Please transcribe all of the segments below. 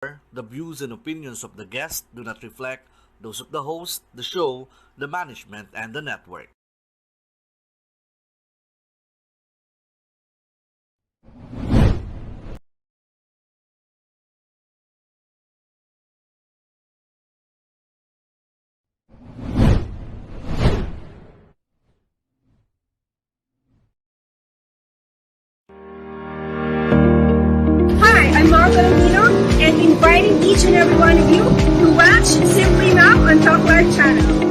The views and opinions of the guests do not reflect those of the host, the show, the management, and the network. Hi, I'm Mark Valentino and inviting each and every one of you to watch Simply Mai on Talk Live channel.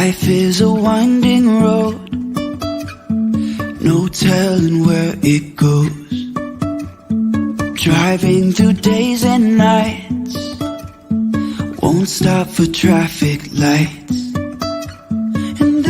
Life is a winding road, no telling where it goes. Driving through days and nights, won't stop for traffic lights. And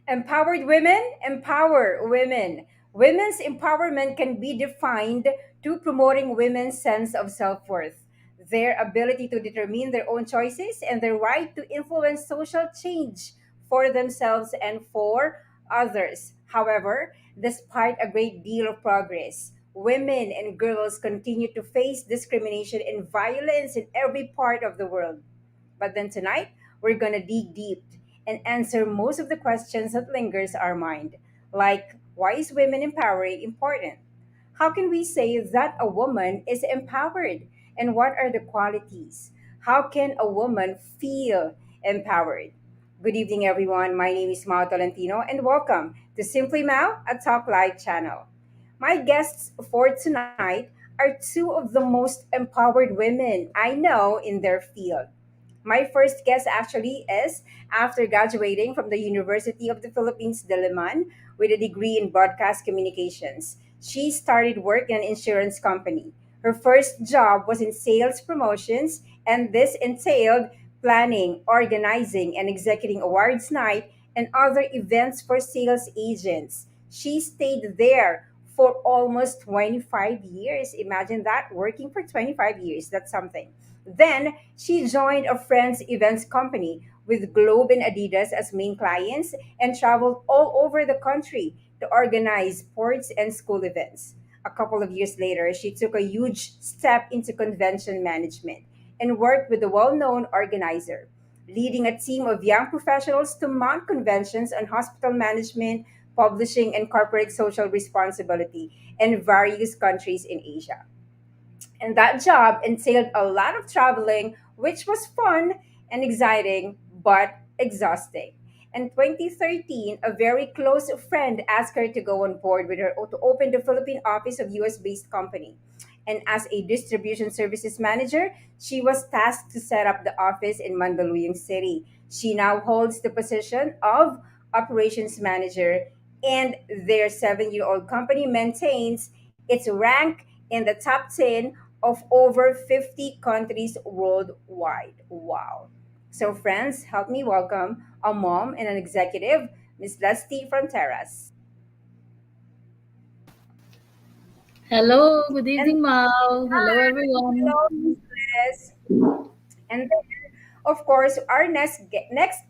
Empowered women empower women. Women's empowerment can be defined to promoting women's sense of self worth, their ability to determine their own choices, and their right to influence social change for themselves and for others. However, despite a great deal of progress, women and girls continue to face discrimination and violence in every part of the world. But then tonight, we're going to dig deep and answer most of the questions that lingers our mind, like why is women empowering important? How can we say that a woman is empowered? And what are the qualities? How can a woman feel empowered? Good evening, everyone. My name is Mao Tolentino, and welcome to Simply Mao, a Talk Live channel. My guests for tonight are two of the most empowered women I know in their field. My first guest actually is after graduating from the University of the Philippines, Diliman, with a degree in broadcast communications. She started work in an insurance company. Her first job was in sales promotions, and this entailed planning, organizing, and executing awards night and other events for sales agents. She stayed there for almost 25 years. Imagine that, working for 25 years. That's something. Then she joined a friend's events company with Globe and Adidas as main clients and traveled all over the country to organize sports and school events. A couple of years later, she took a huge step into convention management and worked with a well known organizer, leading a team of young professionals to mount conventions on hospital management, publishing, and corporate social responsibility in various countries in Asia. And that job entailed a lot of traveling, which was fun and exciting, but exhausting. In 2013, a very close friend asked her to go on board with her to open the Philippine office of US based company. And as a distribution services manager, she was tasked to set up the office in Mandaluyong City. She now holds the position of operations manager, and their 7-year-old company maintains its rank in the top 10 of over 50 countries worldwide. Wow. So, friends, help me welcome a mom and an executive, Miss Leslie Fronteras. Hello, good And evening, Mal. Hello, everyone. hello, Miss Les. And then, of course, our next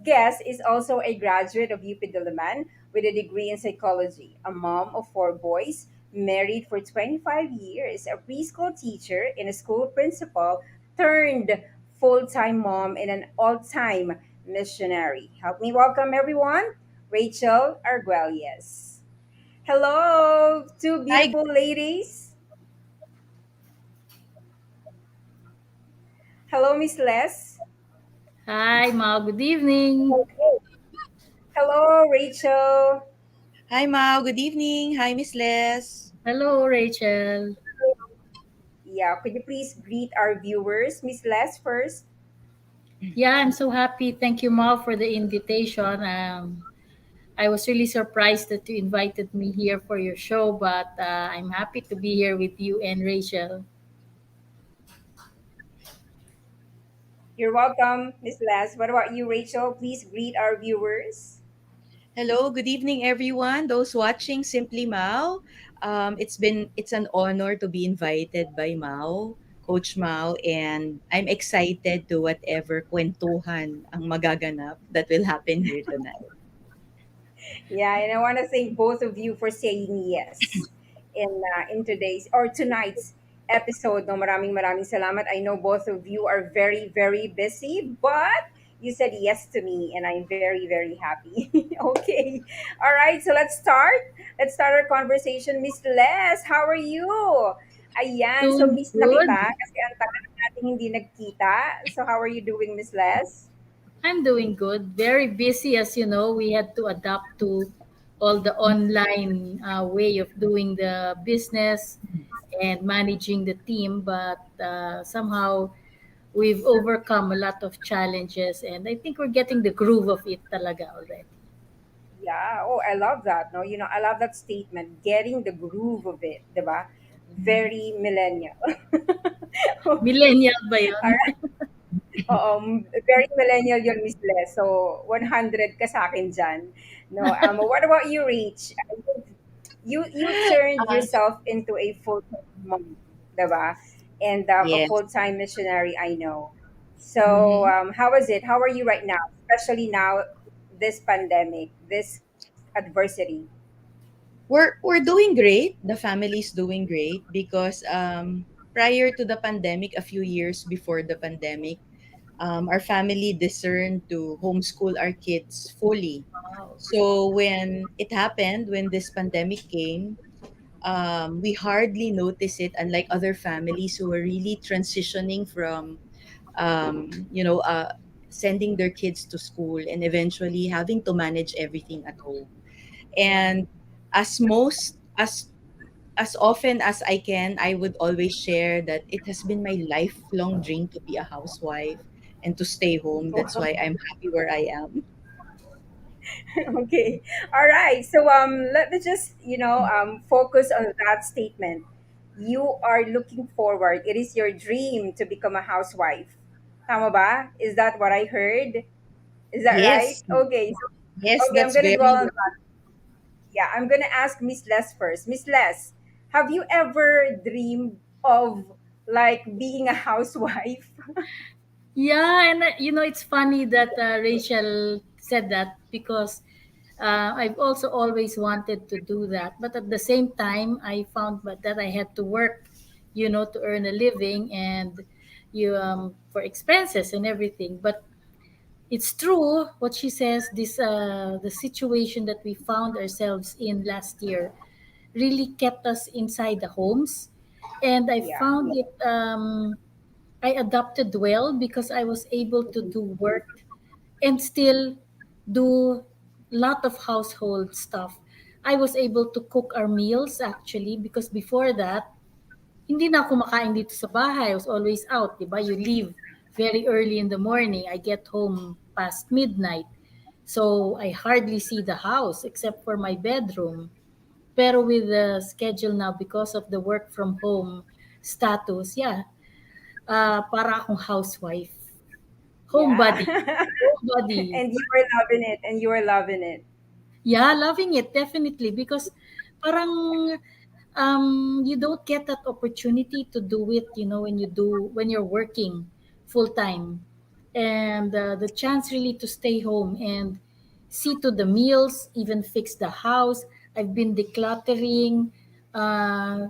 guest is also a graduate of UP Diliman with a degree in psychology, a mom of four boys, married for 25 years, a preschool teacher and a school principal, turned full-time mom and an all-time missionary. Help me welcome everyone, Rachel Arguelles. Hello, two Hi, beautiful ladies. Hello, Miss Les. Hi, Mal. Good evening. Okay. Hello, Rachel. hi, Mao. Good evening. Hi, Miss Les. Hello, Rachel. Yeah, could you please greet our viewers, Miss Les first? Yeah, I'm so happy. Thank you, Mal, for the invitation. I was really surprised that you invited me here for your show, but I'm happy to be here with you and Rachel. You're welcome, Miss Les. What about you, Rachel? Please greet our viewers. Hello, good evening, everyone. Those watching Simply Mao. It's an honor to be invited by Mao, Coach Mao, and I'm excited to whatever kwentuhan ang magaganap that will happen here tonight. Yeah, and I want to thank both of you for saying yes in today's or tonight's episode. No, maraming salamat. I know both of you are very busy, but you said yes to me, and I'm very happy. Okay, all right. So let's start. Let's start our conversation, Miss Les. How are you? Ayan, so Doing miss na kita good. kasi ang tagal na natin hindi nagkita. So how are you doing, Miss Les? I'm doing good. Very busy, as you know. We had to adapt to all the online way of doing the business and managing the team, but somehow we've overcome a lot of challenges, and I think we're getting the groove of it talaga already. Yeah. Oh, I love that. No, I love that statement. Getting the groove of it, diba? Very millennial. Okay. Millennial ba All yun? right. Very millennial yun, Miss Les. So, 100 ka sa akin dyan. No, what about you, Rach? You turned Uh, yourself into a full-time mom, diba? And a yes. full-time missionary, I know. So, Mm-hmm. how is it? How are you right now? Especially now, this pandemic, this adversity. We're doing great. The family's doing great because prior to the pandemic, a few years before the pandemic, our family discerned to homeschool our kids fully. Wow. So when it happened, when this pandemic came, we hardly noticed it, unlike other families who were really transitioning from, you know, sending their kids to school and eventually having to manage everything at home. And as most as often as I can, I would always share that it has been my lifelong dream to be a housewife and to stay home. That's why I'm happy where I am. Okay. All right. So let me just, focus on that statement. You are looking forward. It is your dream to become a housewife. Tama ba? Is that what I heard? Is that right? Yes, Okay. So, yes, okay, I'm that's gonna very dwell on that. Yeah, I'm gonna ask Miss Les first. Miss Les, have you ever dreamed of like being a housewife? Yeah, and it's funny that Rachel said that because I've also always wanted to do that, but at the same time, I found that I had to work, to earn a living and you for expenses and everything. But it's true what she says. This the situation that we found ourselves in last year really kept us inside the homes, and I Yeah. found it. I adapted well because I was able to Mhm. do work and still do lot of household stuff. I was able to cook our meals actually because before that, hindi na ako makain dito sa bahay. I was always out, di ba? You leave very early in the morning. I get home past midnight. So I hardly see the house except for my bedroom. Pero with the schedule now, because of the work from home status, yeah, para akong housewife. Yeah. Homebody. Homebody. And you were loving it, and you were loving it. Yeah, loving it definitely because parang you don't get that opportunity to do it, when you're working full time. And the chance really to stay home and see to the meals, even fix the house. I've been decluttering, uh,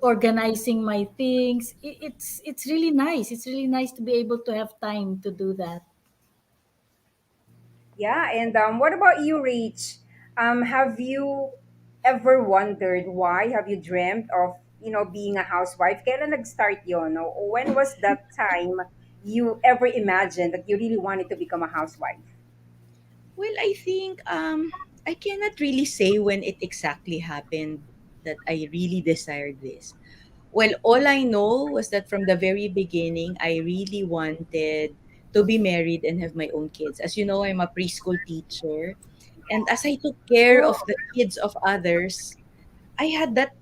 organizing my things. It's really nice. It's really nice to be able to have time to do that. Yeah, and what about you, Rach? Have you ever wondered why? Have you dreamt of being a housewife? Kailan nag-start yun? No? When was that time you ever imagined that you really wanted to become a housewife? Well, I think I cannot really say when it exactly happened that I really desired this. Well, all I know was that from the very beginning, I really wanted to be married and have my own kids. As you know, I'm a preschool teacher. And as I took care Oh, of the kids of others, I had that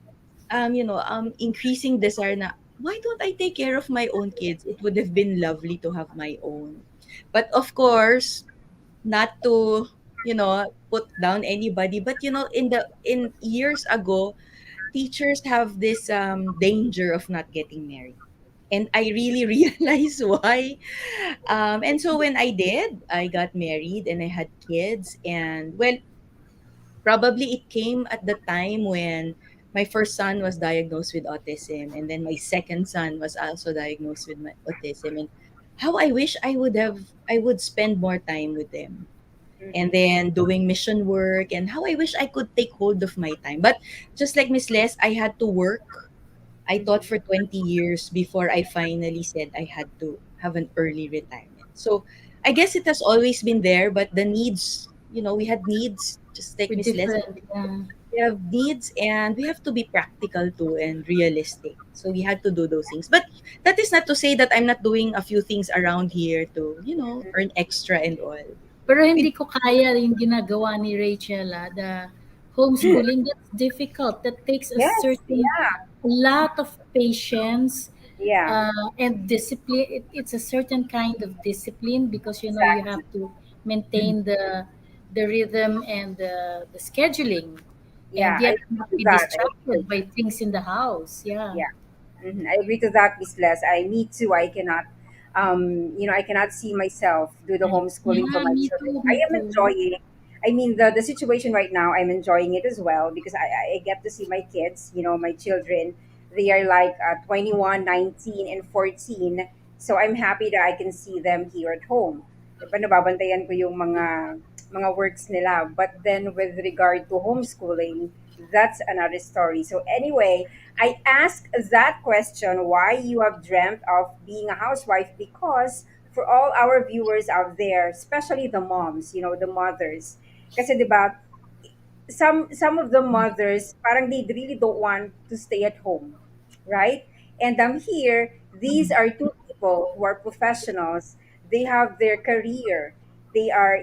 increasing desire na why don't I take care of my own kids? It would have been lovely to have my own. But of course, not to, put down anybody, but in years ago, teachers have this danger of not getting married. And I really realized why. And so when I did, I got married and I had kids. And well, probably it came at the time when my first son was diagnosed with autism. And then my second son was also diagnosed with autism. And how I wish I would spend more time with them and mm-hmm, then doing mission work and how I wish I could take hold of my time. But just like Miss Les, I had to work. I taught for mm-hmm. 20 years before I finally said I had to have an early retirement. So I guess it has always been there, but the needs, we had needs, just like We're Miss Les. different. Yeah. We have needs and we have to be practical too and realistic. So we had to do those things. But that is not to say that I'm not doing a few things around here to, earn extra and all. Pero We hindi ko kaya yung ginagawa ni Rachel, the homeschooling. That's difficult. That takes a Yes, certain yeah, lot of patience yeah, and discipline. It's a certain kind of discipline because you have exactly. to maintain the rhythm and the scheduling, and Yeah, I yet agree not to be that. distracted by things in the house. Yeah, Yeah. I agree to that, Miss Les. I me too. I cannot, I cannot see myself do the homeschooling for yeah, my me children. too, I me am too. enjoying. I mean, the situation right now, I'm enjoying it as well because I get to see my kids. My children. They are like 21, 19, and 14. So I'm happy that I can see them here at home. Diba, nababantayan ko yung mga works nila. But then with regard to homeschooling, that's another story. So anyway, I ask that question why you have dreamt of being a housewife because for all our viewers out there, especially the moms, the mothers, kasi 'di ba, some of the mothers parang they really don't want to stay at home, right? And here these are two people who are professionals. They have their career. They are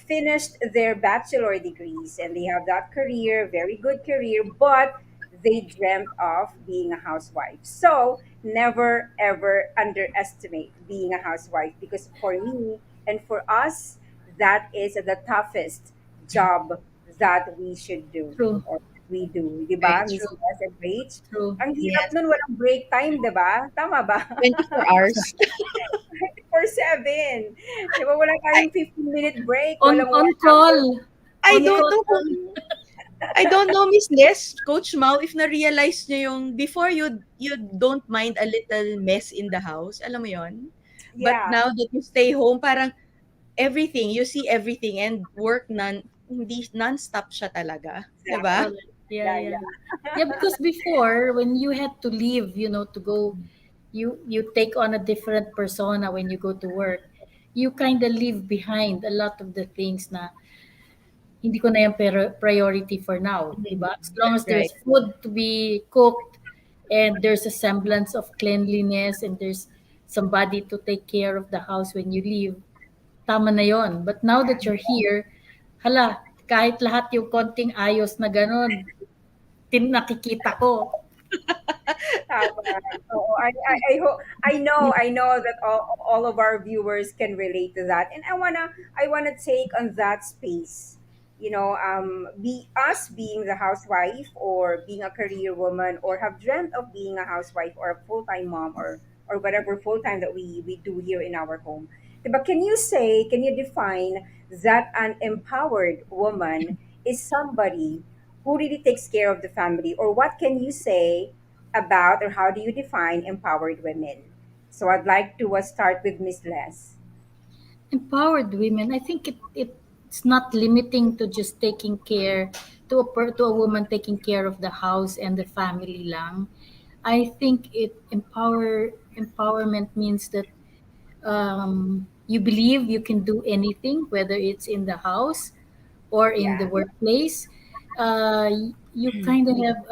finished their bachelor degrees and they have that career, very good career, but they dreamt of being a housewife. So never ever underestimate being a housewife because for me and for us, that is the toughest job that we should do True, or we do. Di very ba, Miss true. Les and Rach? true. Ang hirap Yes. nun, walang break time, di ba? Tama ba? 24 hours. 24/7. Di ba, wala I tayong 15-minute break, On walang on 1 hour. call, I on don't call. know kung I don't know, Miss Les, Coach Mau, if na-realize niyo yung before you don't mind a little mess in the house, alam mo yon. But Yeah. now that you stay home, parang everything, you see everything, and work hindi non-stop siya talaga, 'di ba? Correct. Yeah, Yeah, yeah. yeah. Yeah, because before when you had to leave, to go, you take on a different persona when you go to work. You kind of leave behind a lot of the things na hindi ko na yung priority for now, di ba? As long as That's right. there's food to be cooked and there's a semblance of cleanliness and there's somebody to take care of the house when you leave, tama na yon. But now that you're here, hala, kahit lahat yung konting ayos na ganun, nakikita ko. Tama. Oo, I know that all of our viewers can relate to that. And I wanna take on that space. Be us being the housewife or being a career woman or have dreamt of being a housewife or a full-time mom or whatever full-time that we do here in our home. But can you define that an empowered woman is somebody who really takes care of the family, or what can you say about, or how do you define empowered women? So I'd like to start with Miss Les. Empowered women, I think it's not limiting to just taking care to a woman taking care of the house and the family lang. I think empowerment means that you believe you can do anything, whether it's in the house or in the Yeah. workplace. You kind of have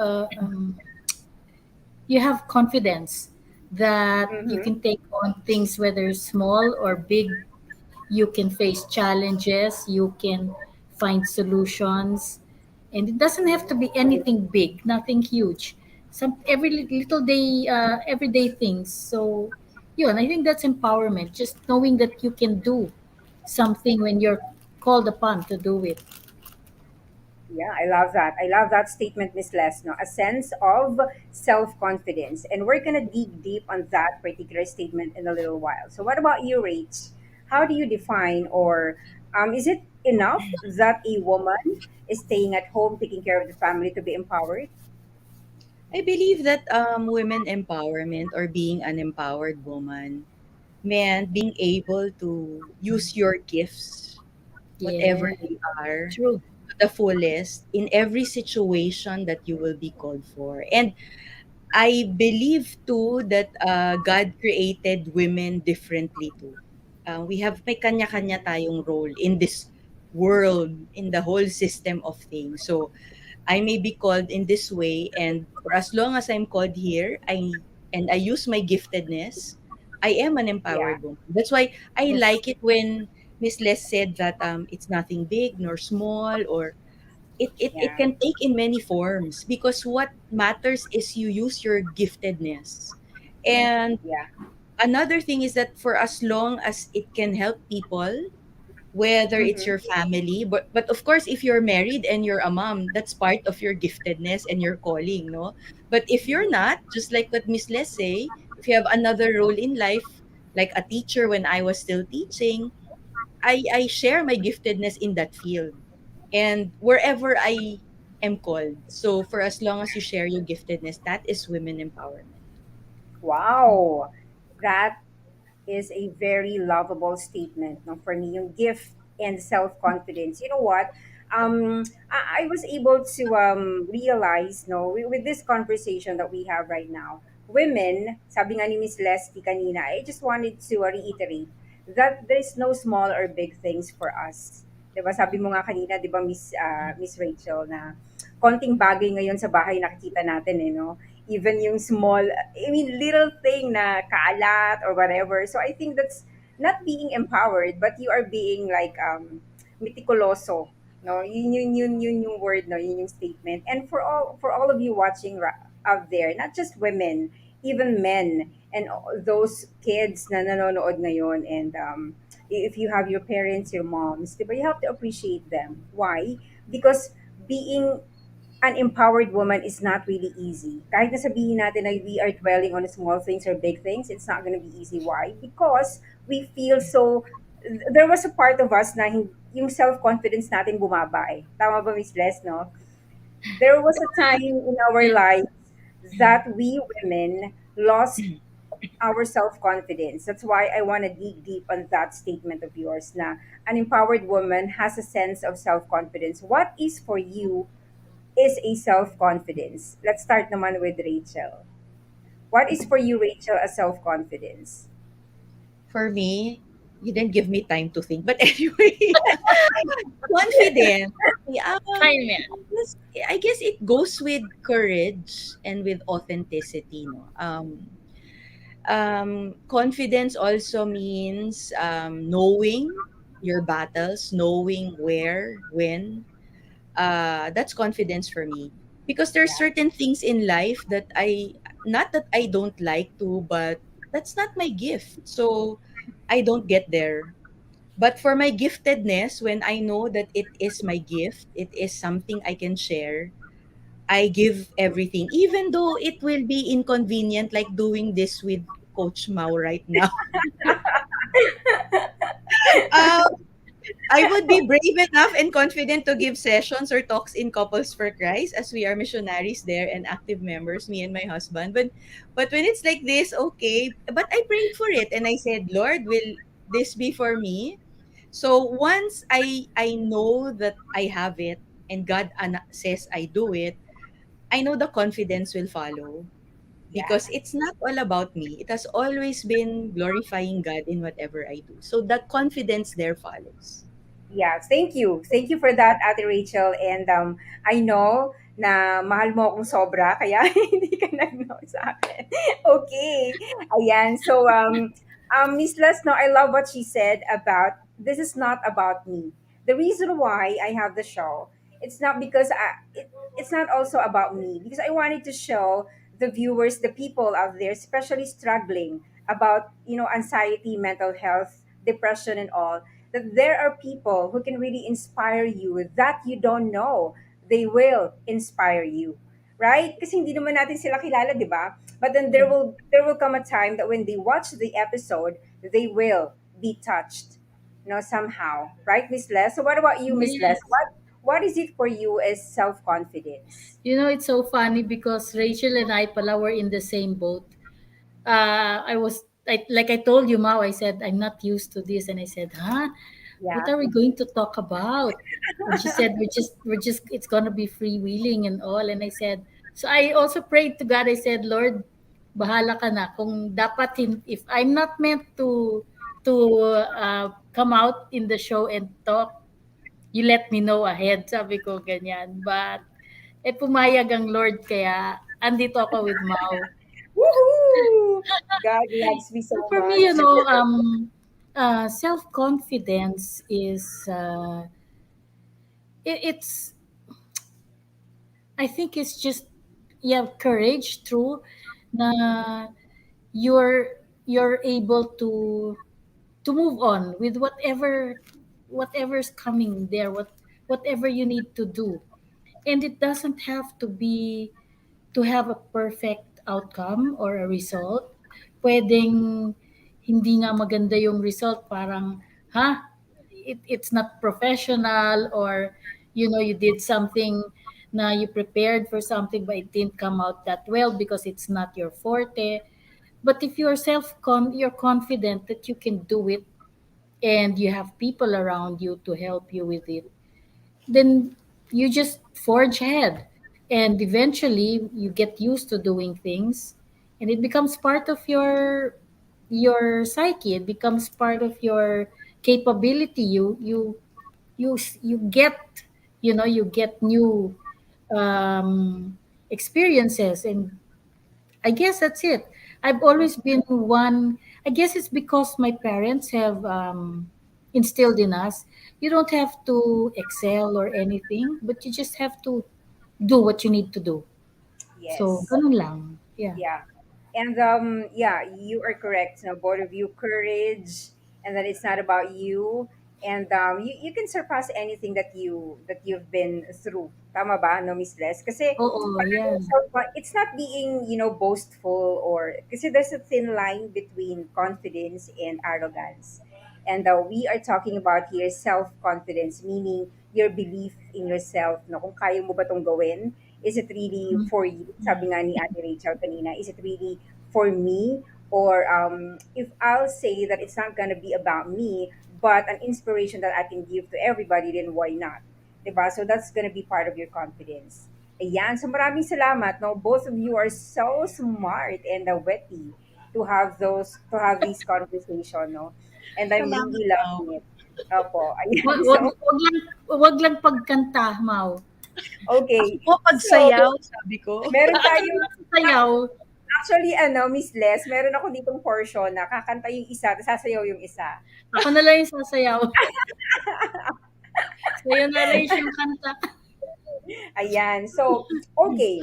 you have confidence that you Mm-hmm. can take on things, whether small or big. You can face challenges, you can find solutions, and it doesn't have to be anything big, nothing huge. Some every little day, everyday things. So, yun, I think that's empowerment. Just knowing that you can do something when you're called upon to do it. Yeah, I love that. I love that statement, Miss Les. No, a sense of self confidence, and we're gonna dig deep on that particular statement in a little while. So, what about you, Rach? How do you define, or is it enough that a woman is staying at home taking care of the family to be empowered? I believe that women empowerment, or being an empowered woman, meant being able to use your gifts, whatever Yeah, they are, true. to the fullest in every situation that you will be called for. And I believe too that God created women differently too. We have may kanya-kanya tayong role in this world, in the whole system of things. So I may be called in this way, and for as long as I'm called here, I use my giftedness, I am an Yeah. empowered woman. That's why I like it when Miss Les said that it's nothing big nor small, or it Yeah. can take in many forms, because what matters is you use your giftedness. And Yeah. another thing is that for as long as it can help people, whether it's Mm-hmm. your family, but of course if you're married and you're a mom, that's part of your giftedness and your calling, no? But if you're not, just like what Miss Les say, if you have another role in life, like a teacher, when I was still teaching, I share my giftedness in that field, and wherever I am called. So for as long as you share your giftedness, that is women empowerment. Wow. That is a very lovable statement, no, for me, yung gift and self-confidence. You know what? I was able to realize, no, with this conversation that we have right now, women, sabi nga ni Miss Leslie kanina, I just wanted to reiterate that there's no small or big things for us. 'Di ba? Sabi mo nga kanina, 'di ba, Miss Rachel, na konting bagay ngayon sa bahay nakikita natin, eh, no? Even yung small, I mean, little thing na kalat or whatever. So I think that's not being empowered, but you are being like meticuloso. No, yun yung word, no, yun yung statement. And for all of you watching out there, not just women, even men and those kids na nanonood ngayon, and if you have your parents, your moms, diba, you have to appreciate them. Why? Because being an empowered woman is not really easy. Kahit na sabihin natin na we are dwelling on small things or big things, it's not going to be easy. Why? Because we feel so, there was a part of us na yung self-confidence natin bumaba eh. Tama ba, Miss Les, no? There was a time in our Yeah. lives that we women lost our self-confidence. That's why I want to dig deep on that statement of yours na an empowered woman has a sense of self-confidence. What is for you is a self-confidence? Let's start naman with Rachel. What is for you, Rachel, a self-confidence? For me, you didn't give me time to think. But anyway, confident. Okay, Kindness. I guess it goes with courage and with authenticity. No, confidence also means knowing your battles, knowing where, when. That's confidence for me, because there's Yeah. certain things in life that not that I don't like to, but that's not my gift. So I don't get there. But for my giftedness, when I know that it is my gift, it is something I can share, I give everything, even though it will be inconvenient, like doing this with Coach Mao right now. Um, I would be brave enough and confident to give sessions or talks in Couples for Christ, as we are missionaries there and active members, me and my husband. But when it's like this, okay. But I prayed for it and I said, Lord, will this be for me? So once I know that I have it and God says I do it, I know the confidence will follow, Yeah. because it's not all about me. It has always been glorifying God in whatever I do. So the confidence there follows. Yeah, thank you. Thank you for that, Ate Rachel. And I know na mahal mo akong sobra, kaya hindi ka nag-no sa akin. Okay. Ayan. So, Miss Les, no, I love what she said about this is not about me. The reason why I have the show, it's not because it's not also about me, because I wanted to show the viewers, the people out there, especially struggling about, anxiety, mental health, depression, and all, that there are people who can really inspire you that you don't know. They will inspire you. Right? Kasi hindi naman natin sila kilala, di ba? But then there will come a time that when they watch the episode, they will be touched, somehow. Right, Miss Les? So what about you, Miss Les? Yes. What is it for you as self-confidence? It's so funny because Rachel and I pala were in the same boat. Like I told you, Mao, I said, I'm not used to this. And I said, huh? What Yeah. are we going to talk about? And she said, it's going to be freewheeling and all. And I said, so I also prayed to God. I said, Lord, bahala ka na. Kung dapat, if I'm not meant to come out in the show and talk, you let me know ahead. Sabi ko, ganyan. But, pumayag ang Lord, kaya andito ako with Mao. Woohoo! God loves me so So for me, much. self confidence is it's I think it's just you have courage, true, na you're able to move on with whatever's coming there, whatever you need to do, and it doesn't have to have a perfect outcome or a result. Pwedeng hindi nga maganda yung result, parang, ha? It's not professional, or, you did something na you prepared for something but it didn't come out that well because it's not your forte. But if you're confident that you can do it and you have people around you to help you with it, then you just forge ahead, and eventually you get used to doing things, and it becomes part of your psyche. It becomes part of your capability. You get, you get new experiences, and I guess that's it. I've always been one. I guess it's because my parents have instilled in us. You don't have to excel or anything, but you just have to do what you need to do. So, Yes. ganun lang. Yeah. Yeah. And yeah, you are correct. Both of you, courage, and that it's not about you. And you can surpass anything that you've been through. Tama ba, no, Miss Les? Kasi Oo, parang yeah. it's not being, boastful, or kasi there's a thin line between confidence and arrogance. And we are talking about here self-confidence, meaning your belief in yourself. No, kung kaya mo ba tong gawin, is it really for you? Sabi nga ni Ate Rachel kanina, is it really for me? or if I'll say that it's not gonna be about me, but an inspiration that I can give to everybody, then why not? Diba? So that's gonna be part of your confidence. Ayan. So maraming salamat. No, both of you are so smart and witty to have this conversation. No, and I'm Salamat, really Mau. loving it. Opo. Ayan. Wag, wag, So wag lang, wag lang pagkanta, Mau. Ako okay. po So pagsayaw, sabi ko. meron Ano tayong naman sa sayaw? actually Miss Les, meron ako ditong portion na kakanta yung isa, tapos sasayaw yung isa. Ako na lang yung sasayaw. Sa'yo na raise yung kanta. Ayan. So, okay.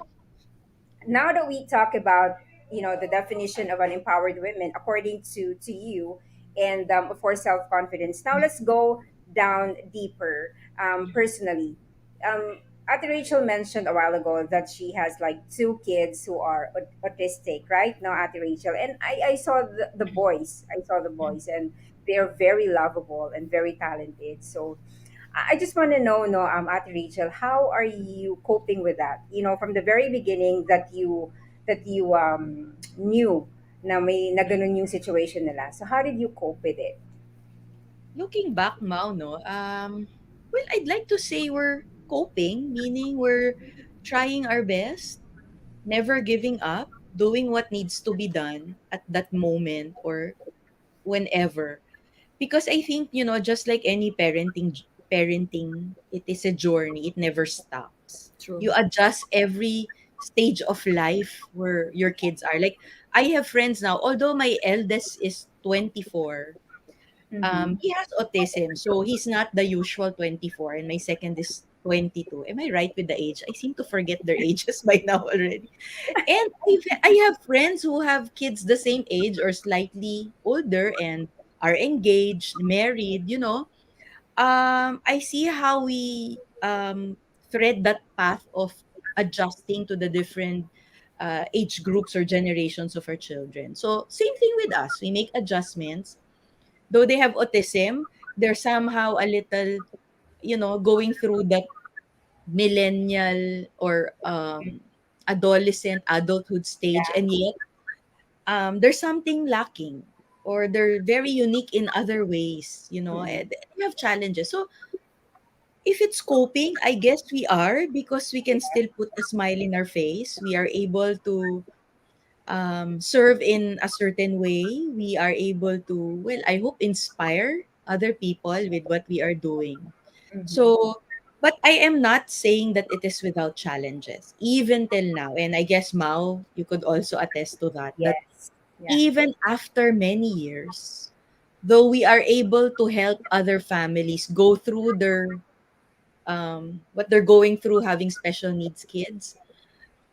Now that we talk about, the definition of an empowered woman according to you, and of course self-confidence, now let's go down deeper. Personally, Ate Rachel mentioned a while ago that she has like two kids who are autistic, right now, Ate Rachel, and I saw the boys. I saw the boys, and they're very lovable and very talented. So I just want to know, no, Ate Rachel, how are you coping with that? From the very beginning that you knew na may na ganun yung situation nila. So how did you cope with it? Looking back, Mau, no, well, I'd like to say we're coping, meaning we're trying our best, never giving up, doing what needs to be done at that moment or whenever. Because I think, just like any parenting, it is a journey. It never stops. True. You adjust every stage of life where your kids are. Like, I have friends now, although my eldest is 24, Mm-hmm. he has autism, so he's not the usual 24, and my second is 22. Am I right with the age? I seem to forget their ages by now already. And I have friends who have kids the same age or slightly older and are engaged, married, I see how we thread that path of adjusting to the different age groups or generations of our children. So, same thing with us. We make adjustments. Though they have autism, they're somehow a little, going through that millennial or adolescent adulthood stage, and yet there's something lacking, or they're very unique in other ways, Mm-hmm. and they have challenges. So if it's coping, I guess we are, because we can still put a smile in our face. We are able to serve in a certain way. We are able to, well, I hope, inspire other people with what we are doing. Mm-hmm. So, but I am not saying that it is without challenges, even till now. And I guess, Mao, you could also attest to that, that Yes. Yeah. even after many years, though we are able to help other families go through their what they're going through having special needs kids,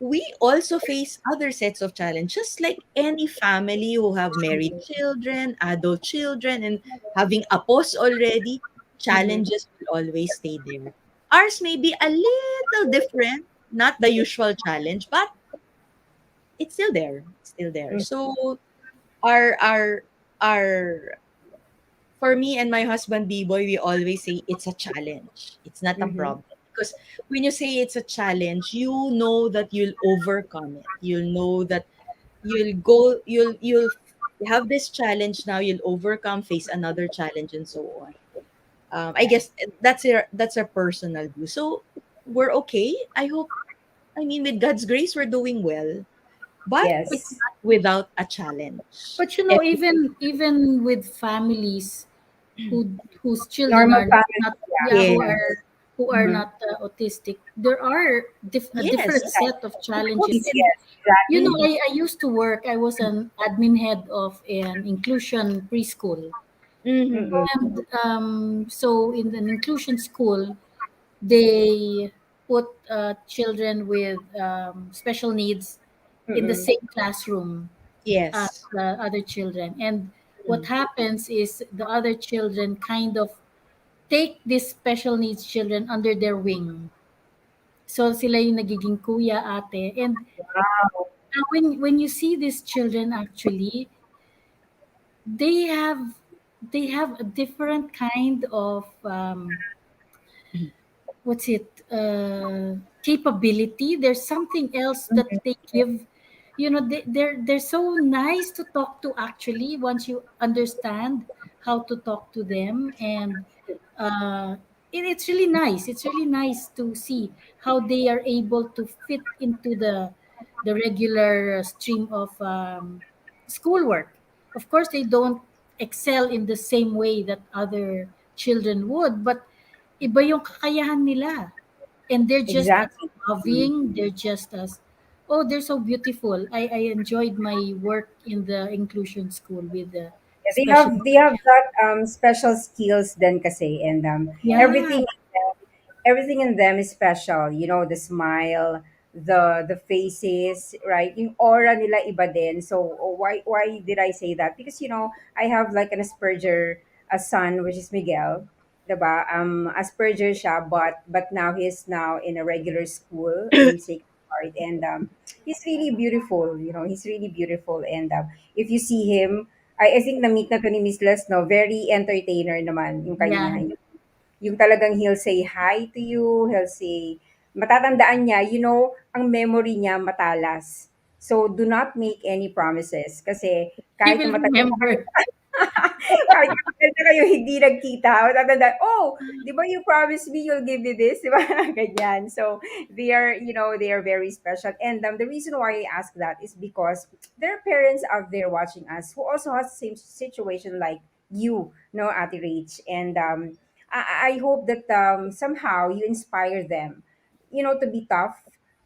we also face other sets of challenges, just like any family who have married children, adult children, and having apos already. Mm-hmm. Challenges will always stay there. Ours may be a little different, not the usual challenge, but it's still there. It's still there. So our our our for me and my husband B-boy, we always say it's a challenge. It's not a Mm-hmm. problem. Because when you say it's a challenge, you know that you'll overcome it. You'll know that you'll have this challenge now, you'll overcome, face another challenge, and so on. I guess that's a personal view. So we're okay. I mean, with God's grace, we're doing well. But it's Yes. not without a challenge. But Every even with families whose children Normal are family. not, Yeah. yeah, who Yes. Yeah. are Mm-hmm. not autistic, there are a different Yes. set of Of course. challenges. And Yes. Exactly. Mhm. I used to work. I was an admin head of an inclusion preschool, Mhm. Mm-mm. and so in an inclusion school, they put children with special needs in the Mm-mm. same classroom as Yes. the other children. And what Mm. happens is the other children kind of take these special needs children under their wing. So sila yung nagiging kuya, ate. And Wow. when you see these children actually, they have they have a different kind of what's it capability. There's something else that they give they're so nice to talk to, actually, once you understand how to talk to them. And uh, it's really nice. It's really nice to see how they are able to fit into the regular stream of schoolwork. Of course, they don't excel in the same way that other children would, but iba yung kakayahan nila. And they're just as Exactly. Mm. loving, they're just as, oh, they're so beautiful. I enjoyed my work in the inclusion school with the Yeah, special. they have that special skills then kasi, and Yeah, everything everything in them is special. You know, the smile, the faces, right? Yung aura nila iba din. So why did I say that? Because I have like an Asperger a son, which is Miguel. Diba? Asperger siya, but now he's now in a regular school in Sacred Heart, and he's really beautiful. He's really beautiful, and if you see him, I think na-meet na to ni Miss Les, no? Very entertainer naman yung yeah. kanya. Yung talagang he'll say hi to you, he'll say, matatandaan niya, ang memory niya matalas. So, do not make any promises. Kasi He kahit will na matagal na kayo, remember. kahit na matagal na kayo hindi nagkita, matatandaan, oh, di ba you promised me you'll give me this? Di ba? Ganyan. So, they are very special. And the reason why I ask that is because there are parents out there watching us who also has the same situation like you, no, Ate Rach. And I hope that somehow you inspire them, to be tough,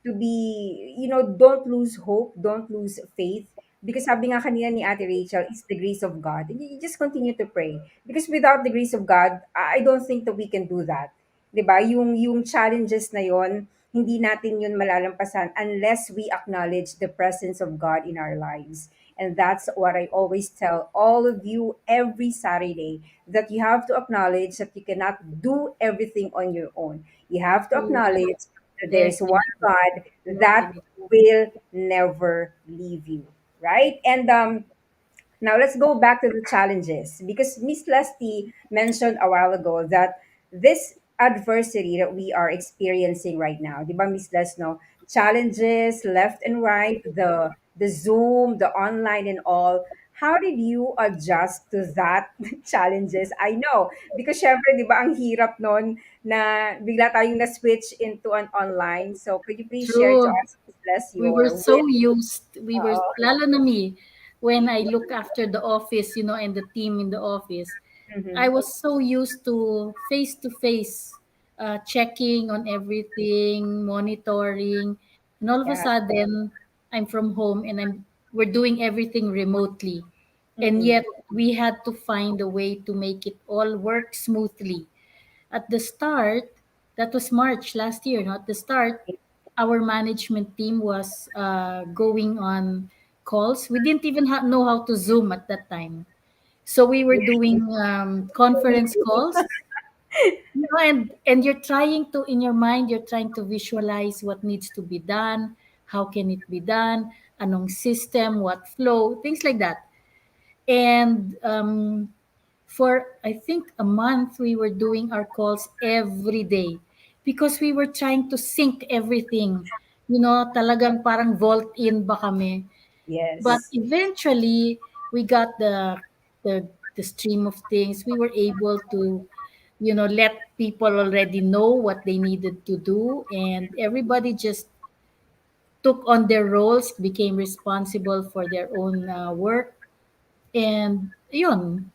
to be, don't lose hope, don't lose faith. Because sabi nga kanina ni Ate Rachel, it's the grace of God. And you just continue to pray. Because without the grace of God, I don't think that we can do that. 'Di ba? Yung challenges na yon, hindi natin yun malalampasan unless we acknowledge the presence of God in our lives. And that's what I always tell all of you every Saturday, that you have to acknowledge that you cannot do everything on your own. You have to Yeah, acknowledge that there is one definitely. God that Definitely. will never leave you, right? And now let's go back to the challenges, because Miss Leslie mentioned a while ago that this adversity that we are experiencing right now, di ba, Miss Les, no? Challenges left and right, the Zoom, the online and all. How did you adjust to that challenges? I know, because syempre, di ba, ang hirap nun na bigla tayong na-switch into an online. So could you please share to True. us, Miss Les, We were your so win? used. We were, Oo. lalo na me, when I look after the office, and the team in the office, I Mhm. was so used to face, checking on everything, monitoring, and all of a Yeah. sudden, I'm from home and we're doing everything remotely, and Mm-mm. yet we had to find a way to make it all work smoothly. At the start, that was March last year. No? At the start, our management team was going on calls. We didn't even know how to Zoom at that time. So we were doing conference calls, and you're trying to, in your mind, you're trying to visualize what needs to be done, how can it be done, anong system, what flow, things like that. And for I think a month, we were doing our calls every day because we were trying to sync everything. Talagang parang vault in ba kami. But Yes. eventually, we got the stream of things. We were able to, let people already know what they needed to do, and everybody just took on their roles, became responsible for their own work, and yun,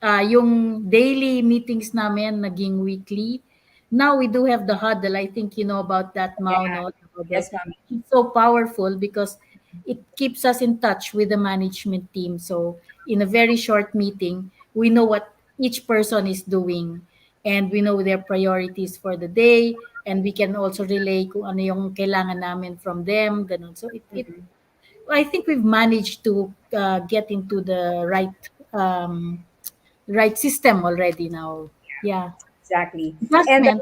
yung daily meetings namin naging weekly. Now we do have the huddle. I think you know about that, Mao, Yeah. no? The huddle. Yes, ma'am. It's so powerful because it keeps us in touch with the management team. So in a very short meeting, we know what each person is doing, and we know their priorities for the day, and we can also relay kung ano yung kailangan namin from them, ganun. So it Mhm. I think we've managed to get into the right system already now. Yeah. Exactly. And Adjustment.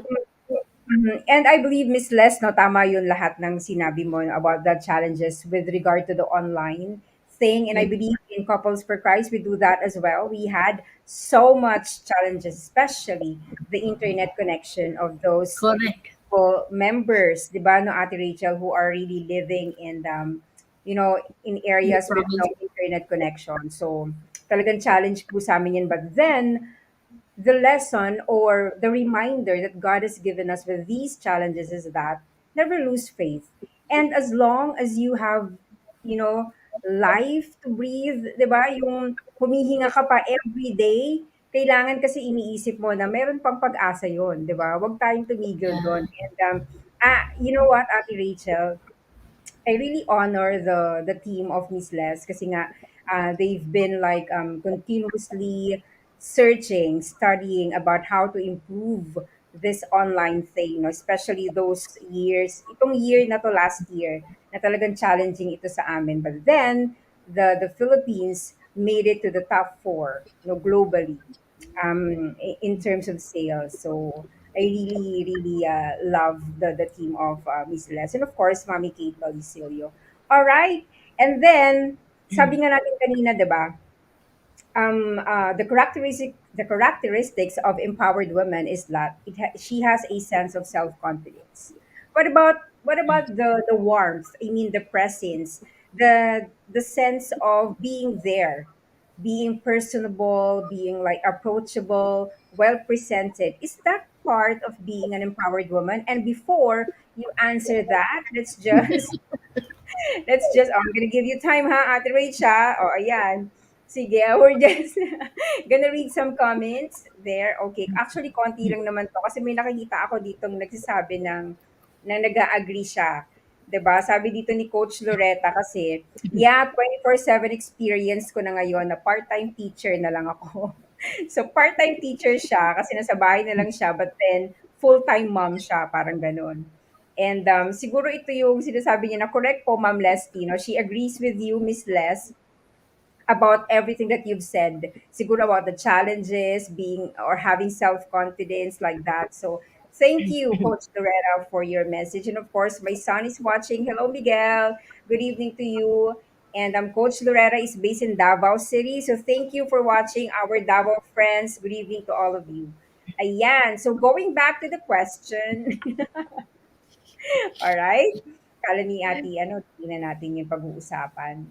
and I believe, Miss Les, no, tama yun lahat ng sinabi mo about the challenges with regard to the online thing. And I Yeah. believe in Couples for Christ, we do that as well. We had so much challenges, especially the internet connection of those Correct. people, members, di ba, no, Ate Rachel, who are really living in in In the areas with no province. internet connection. So, talagang challenge po sa amin yan. But then, the lesson or the reminder that God has given us with these challenges is that never lose faith. And as long as you have, you know, life to breathe, 'di ba? Yung humihinga ka pa every day, kailangan kasi iniisip mo na meron pang pag-asa 'yon, 'di ba? Huwag tayong tumigil Yeah. doon. And you know what, Ate Rachel, I really honor the team of Miss Les kasi nga they've been like continuously searching, studying about how to improve this online thing, no? Especially those years, itong year na to last year, na talagang challenging ito sa amin. But then the Philippines made it to the top four, globally, in terms of sales. So I really, really love the team of Miss Les. And of course, Mommy Kate Balisilio. All right. And then, sabi nga natin kanina, di ba, the characteristics of empowered women is that she has a sense of self-confidence. What about the warmth? I mean, the presence, the sense of being there, being personable, being like approachable, well presented. Is that part of being an empowered woman? And before you answer that, let's just I'm gonna give you time, ha, Ate Rach, ha? O, ayan. Sige, we're just gonna read some comments there. Okay. Actually, konti lang naman to kasi may nakikita ako ditong nagsasabi na nag-agree siya. 'Di ba? Sabi dito ni Coach Loretta kasi, yeah, 24/7 experience ko na ngayon na part-time teacher na lang ako. So, part-time teacher siya kasi nasa bahay na lang siya, but then full-time mom siya, parang ganun. And siguro ito yung sinasabi niya na correct po, Ma'am Leslie. No? She agrees with you, Miss Les, about everything that you've said. Siguro about the challenges, being or having self-confidence like that. So thank you, Coach Loretta, for your message. And of course, my son is watching. Hello, Miguel. Good evening to you. And Coach Loretta is based in Davao City. So thank you for watching our Davao friends. Good evening to all of you. Ayan. So going back to the question, alright? Kala ni ate ano, di na natin yung pag-uusapan.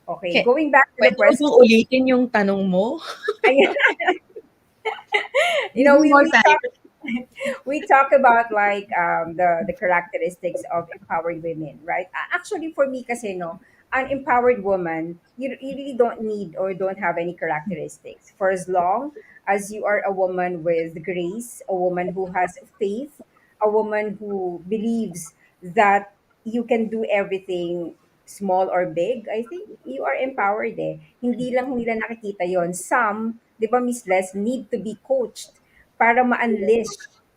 Okay, Okay. going back to the Puwede mo bang question. ulitin yung tanong mo? Ayan, Give me more we time. talk we talk about like the characteristics of empowered women, right? Actually, for me, kasi no, an empowered woman, you really don't need or don't have any characteristics for as long as you are a woman with grace, a woman who has faith, a woman who believes that you can do everything, small or big. I think you are empowered eh. Hindi lang nila nakikita yon. Some, di ba, Miss Les, need to be coached para ma-unleash,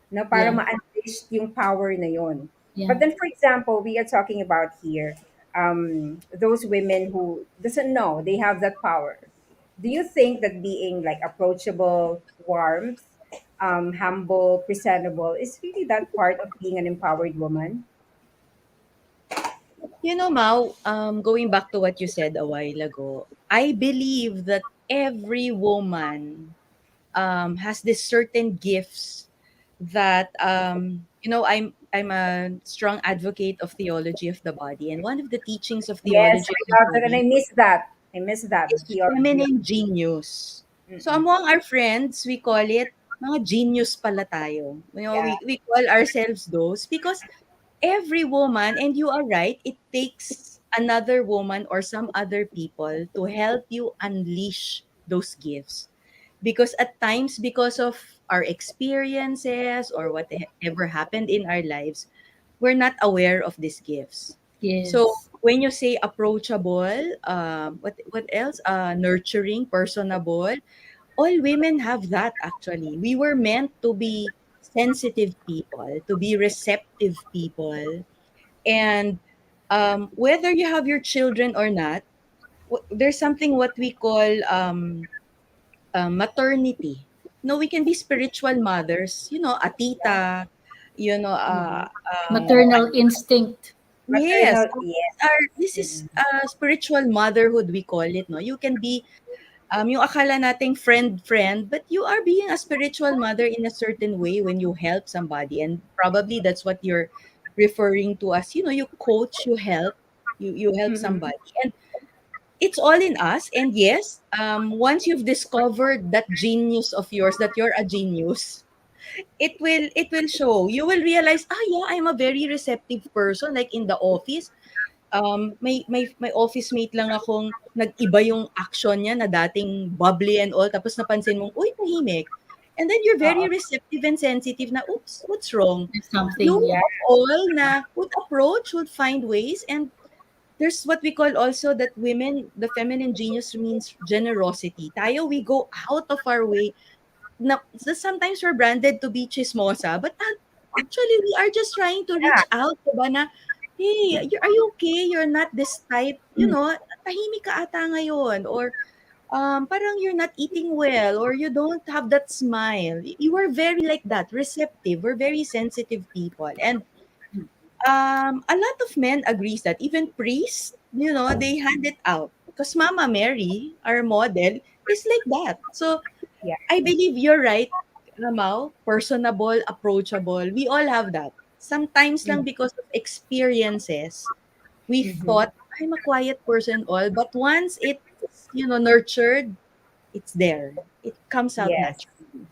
no? Para Yeah. ma-unleash yung power na yon. Yeah. But then, for example, we are talking about here, those women who doesn't know they have that power. Do you think that being like approachable, warmth, humble, presentable is really that part of being an empowered woman? You know, Mau, going back to what you said a while ago, I believe that every woman has this certain gifts that I'm a strong advocate of theology of the body, and one of the teachings of Yes, theology of I the love that, and body I miss that. I miss that, the is theology of. feminine genius. So Mm-mm. among our friends, we call it mga genius pala tayo. Yeah, We call ourselves those because every woman, and you are right, it takes another woman or some other people to help you unleash those gifts. Because at times, because of our experiences or whatever happened in our lives, we're not aware of these gifts. So Yes. when you say approachable, what else? Nurturing, personable. All women have that actually. We were meant to be sensitive people, to be receptive people, and whether you have your children or not, there's something what we call maternity. No, we can be spiritual mothers, a tita, you know, mm-hmm. Maternal instinct. yes, Maternal, yes. this is Mm-mm. spiritual motherhood we call it, no? You can be yung akala nating friend, but you are being a spiritual mother in a certain way when you help somebody, and probably that's what you're referring to as, you coach, you help. You help Mhm. somebody, and it's all in us. And yes, once you've discovered that genius of yours, that you're a genius, it will show. You will realize, ah, yeah, I'm a very receptive person. Like in the office, may office mate lang akong nag-iba yung action niya na dating bubbly and all, tapos napansin mong, uy, tahimik. And then you're very Oo. receptive and sensitive na, oops, what's wrong? There's You something, yeah. all na would approach, would find ways. And there's what we call also that women, the feminine genius means generosity. Tayo, we go out of our way. Na, sometimes we're branded to be chismosa, but actually we are just trying to Yeah. reach out, diba, na, hey, are you okay? You're not this type, tahimik ka ata ngayon, or parang you're not eating well, or you don't have that smile. You are very like that, receptive. We're very sensitive people. And a lot of men agrees that even priests, they hand it out. Because Mama Mary, our model, is like that. So Yeah. I believe you're right, Ramao. Personable, approachable. We all have that. Sometimes lang Mm. because of experiences, we Mhm. thought, I'm a quiet person all. But once it's, nurtured, it's there. It comes out Yes. naturally.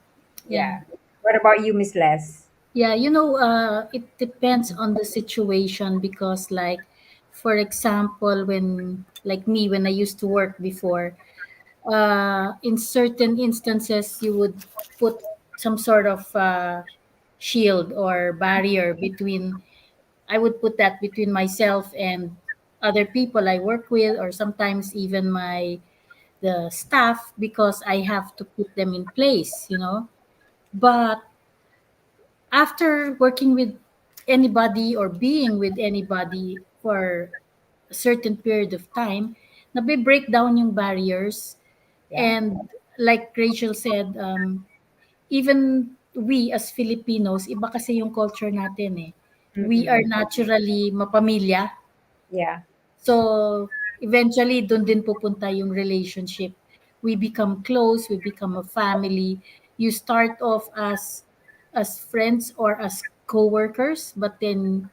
Yeah. Yeah. What about you, Miss Les? Yeah, it depends on the situation because, like, for example, when, like me, when I used to work before, in certain instances, you would put some sort of shield or barrier between, I would put that between myself and other people I work with, or sometimes even the staff, because I have to put them in place. But after working with anybody or being with anybody for a certain period of time, nabe-break down yung barriers. Yeah. And like Rachel said, even we as Filipinos, iba kasi yung culture natin eh. We are Mm-mm. naturally mapamilya. Yeah. So, eventually, dun din pupunta yung relationship. We become close, we become a family. You start off as friends or as co-workers, but then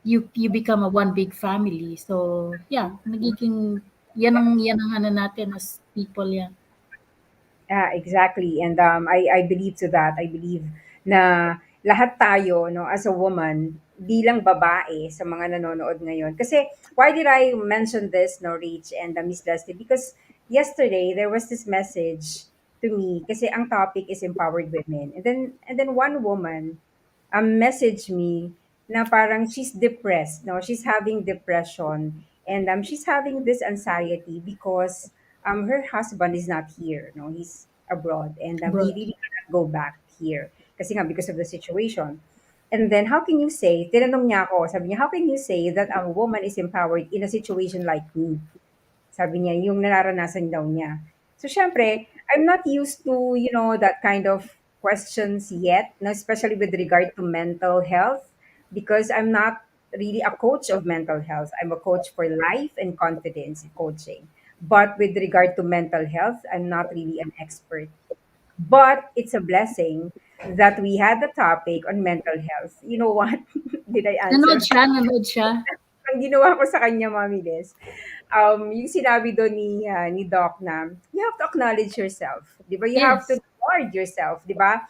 you become a one big family. So, yeah, nagiging yan ang ano natin as people, yeah. Yeah, exactly. And I believe to that. I believe na lahat tayo, no, as a woman, bilang babae sa mga nanonood ngayon. Kasi, why did I mention this, no, Rach and Miss Leslie? Because yesterday, there was this message to me. Kasi ang topic is empowered women. And then one woman messaged me na parang she's depressed, no? She's having depression. And she's having this anxiety because her husband is not here, no, he's abroad, and he Abroad. really cannot go back here kasi nga because of the situation. And then how can you say, tinanong niya ako, sabi niya, how can you say that a woman is empowered in a situation like me? Sabi niya, yung nararanasan daw niya. So, syempre, I'm not used to, that kind of questions yet, no, especially with regard to mental health, because I'm not really a coach of mental health. I'm a coach for life and confidence coaching. But with regard to mental health, I'm not really an expert. But it's a blessing that we had the topic on mental health. You know what? Did I Nanood answer? siya, nanood siya. Ang ginawa ko sa kanya, Mami Liz, yung sinabi doon ni Doc na, you have to acknowledge yourself. Di ba? You have to Yes. reward yourself. Di ba?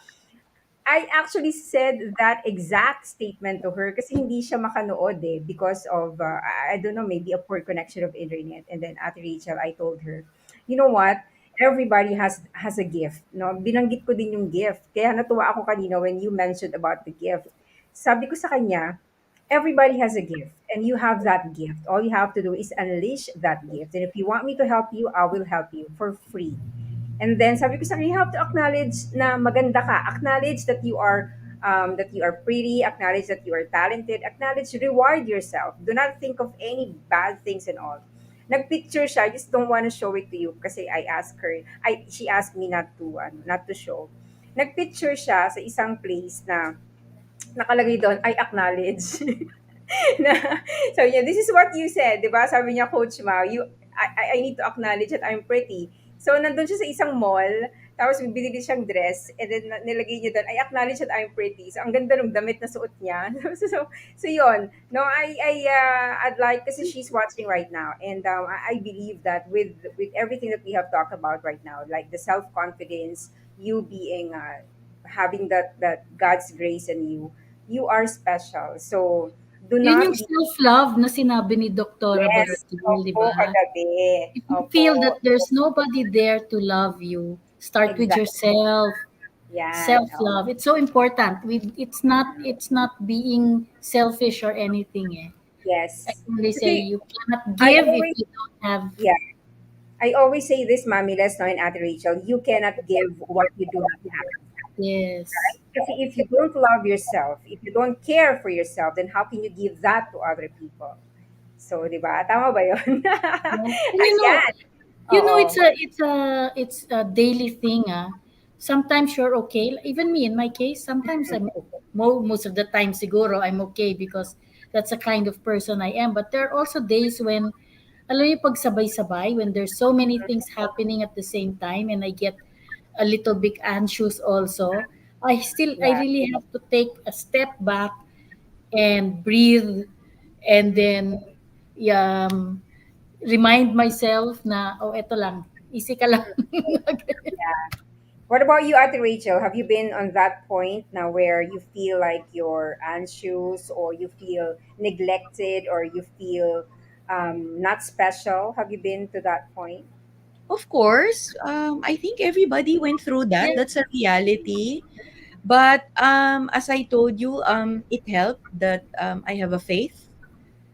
I actually said that exact statement to her kasi hindi siya makanood because of, I don't know, maybe a poor connection of internet. And then Ate Rachel, I told her, you know what? Everybody has a gift. No? Binanggit ko din yung gift. Kaya natuwa ako kanina when you mentioned about the gift. Sabi ko sa kanya, everybody has a gift and you have that gift. All you have to do is unleash that gift. And if you want me to help you, I will help you for free. And then sabi ko sa kanya, you have to acknowledge na maganda ka. Acknowledge that you are pretty, acknowledge that you are talented, acknowledge, reward yourself. Do not think of any bad things and all. Nagpicture siya, I just don't want to show it to you kasi I asked her, she asked me not to show. Nagpicture siya sa isang place na nakalagay doon, I acknowledge. na, sabi niya, this is what you said, di ba? Sabi niya, Coach Mao, I need to acknowledge that I'm pretty. So, nandun siya sa isang mall, tapos may binili siyang dress, and then nilagay niya doon, I acknowledge that I'm pretty. So, ang ganda ng damit na suot niya. So yun. No, I'd like, kasi she's watching right now, and I believe that with everything that we have talked about right now, like the self-confidence, you being, having that God's grace in you, you are special. So, do Yun not yung be, self-love na sinabi ni Doktora yes, Baratil, di opo, ba? kagabi. If you Opo, feel that there's nobody there to love you, start with exactly. yourself. Yan. Oh. Self-love. It's so important. It's not being selfish or anything. Eh. I Yes. can only say Kasi you cannot I give if always, you don't have. yeah, I always say this, Mommy Les, no, and Ate Rachel, you cannot give what you do not have. Yes. Kasi if you don't love yourself, if you don't care for yourself, then how can you give that to other people? So, di ba? Tama ba yun? Yes. And Ayan. Oo. it's a daily thing. Ah. Sometimes you're okay. Even me, in my case, sometimes most of the time siguro I'm okay because that's the kind of person I am. But there are also days when alam mo yung pagsabay-sabay, when there's so many things happening at the same time and I get a little bit anxious also, I Yeah. really have to take a step back and breathe and then um, remind myself na, oh, eto lang, easy ka lang. What about you, Ate Rachel? Have you been on that point now where you feel like you're anxious or you feel neglected or you feel not special? Have you been to that point? Of course, I think everybody went through that. Yes, That's a reality. But as I told you, it helped that I have a faith.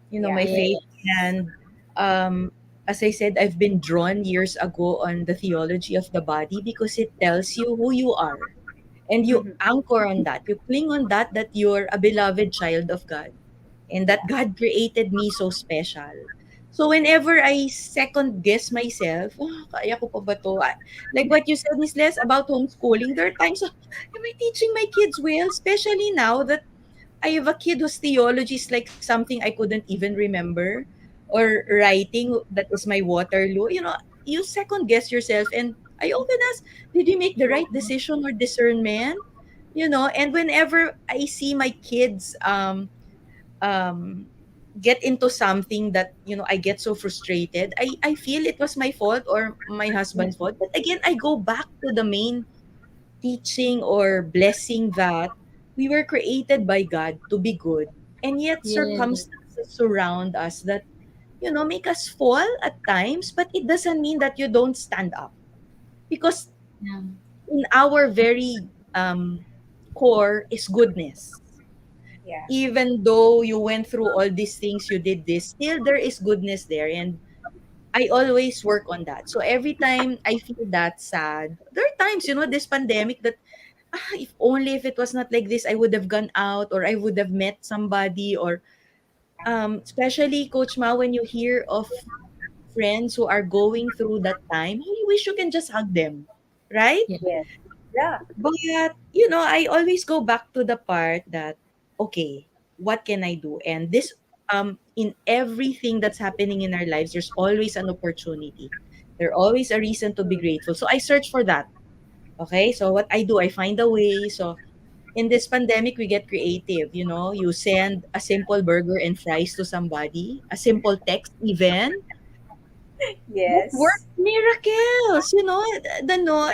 You know, Yeah. my faith, yes, and as I said, I've been drawn years ago on the theology of the body because it tells you who you are, and you Mhm. anchor on that. You cling on that, that you're a beloved child of God, and that Yeah. God created me so special. So whenever I second guess myself, kaya ko pa ba to? Like what you said, Miss Les, about homeschooling, there are times, am I teaching my kids well? Especially now that I have a kid whose theology is like something I couldn't even remember, or writing that is my Waterloo. You know, you second guess yourself, and I often ask, did you make the right decision or discernment? You know, and whenever I see my kids um get into something that, you know, I get so frustrated, I feel it was my fault or my husband's fault. But again, I go back to the main teaching or blessing, that we were created by God to be good. And yet yes, circumstances surround us that, you know, make us fall at times, but it doesn't mean that you don't stand up. Because yeah, in our very core is goodness. Yeah. Even though you went through all these things, you did this, still there is goodness there. And I always work on that. So every time I feel that sad, there are times, you know, this pandemic that, if only if it was not like this, I would have gone out or I would have met somebody. Or especially Coach Ma, when you hear of friends who are going through that time, you wish you can just hug them, right? yeah, Yes. Yeah. But you know, I always go back to the part that, okay, what can I do? And this, in everything that's happening in our lives, there's always an opportunity. There's always a reason to be grateful. So I search for that. Okay, so what I do, I find a way. So in this pandemic, we get creative. You know, you send a simple burger and fries to somebody, a simple text even, that work Yes. miracles. You know, the no,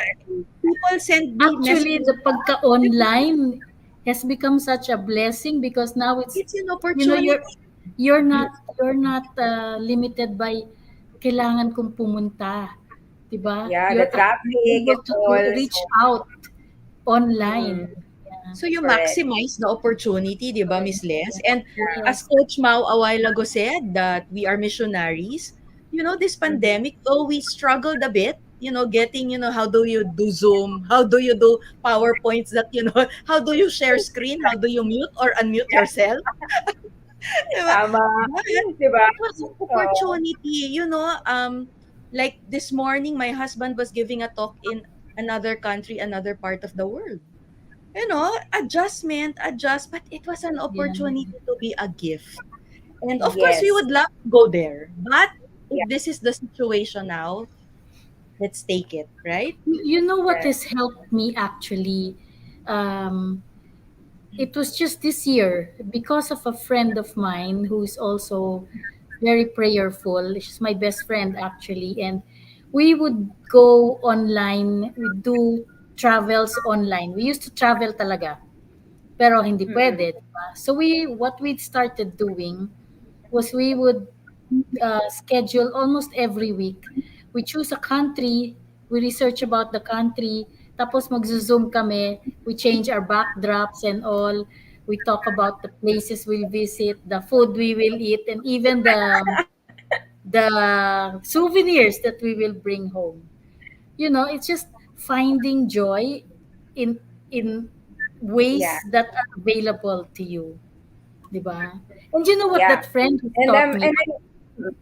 people send me actually, messages. the pagka-online has become such a blessing because now It's an you know, opportunity. you're not limited by kailangan kong pumunta, 'di ba? Yeah, the You're traffic able and to all. reach So, out online. mm, Yeah. So you correct. maximize the opportunity, di ba, Miss Les? Yeah. And as Yes. Coach Mao a while ago said, that we are missionaries, you know, this Mhm. pandemic, though we struggled a bit, you know, getting, you know, how do you do Zoom? How do you do PowerPoints that, you know, how do you share screen? How do you mute or unmute yourself? Di ba? Tama. But 'Di ba? it was an Oo. opportunity, you know, like this morning, my husband was giving a talk in another country, another part of the world. You know, adjustment, adjust, but it was an Yeah. opportunity to be a gift. And of course, we Yes. would love to go there. But if Yeah. this is the situation now, let's take it, right? You know what Right. has helped me actually? Um, it was just this year because of a friend of mine who's also very prayerful. She's my best friend actually, and we would go online. We do travels online. We used to travel talaga, pero hindi Mm-mm. pwede, diba? So what we started doing was we would schedule almost every week. We choose a country, we research about the country, tapos magzo-zoom kami, we change our backdrops and all. We talk about the places we'll visit, the food we will eat, and even the souvenirs that we will bring home. You know, it's just finding joy in in Yeah. ways that are available to you, 'di ba? And you know what Yeah. that friend has And taught me? mm,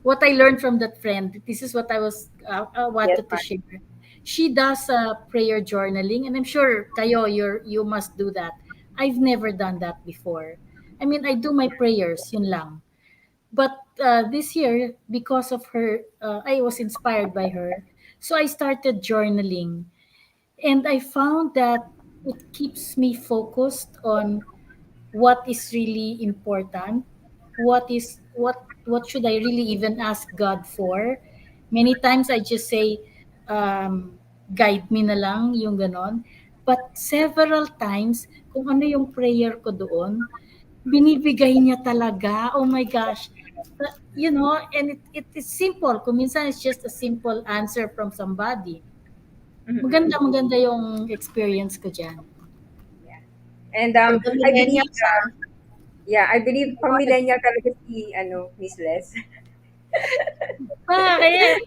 What I learned from that friend, this is what I was yes, wanted to ma'am. share. She does prayer journaling, and I'm sure kayo, you must do that. I've never done that before. I mean, I do my prayers, yun lang. But this year, because of her, I was inspired by her, so I started journaling, and I found that it keeps me focused on what is really important, what should I really even ask God for. Many times I just say, guide me na lang, yung ganon. But several times, kung ano yung prayer ko doon, binibigay niya talaga. Oh my gosh. You know, and it is simple. Kung minsan it's just a simple answer from somebody. Mm-mm. Maganda, maganda yung experience ko dyan. Yeah. And For the I believe, millennials, ah, yeah, I believe go pang ahead. millennial talaga si, ano, Miss Les. Bakit?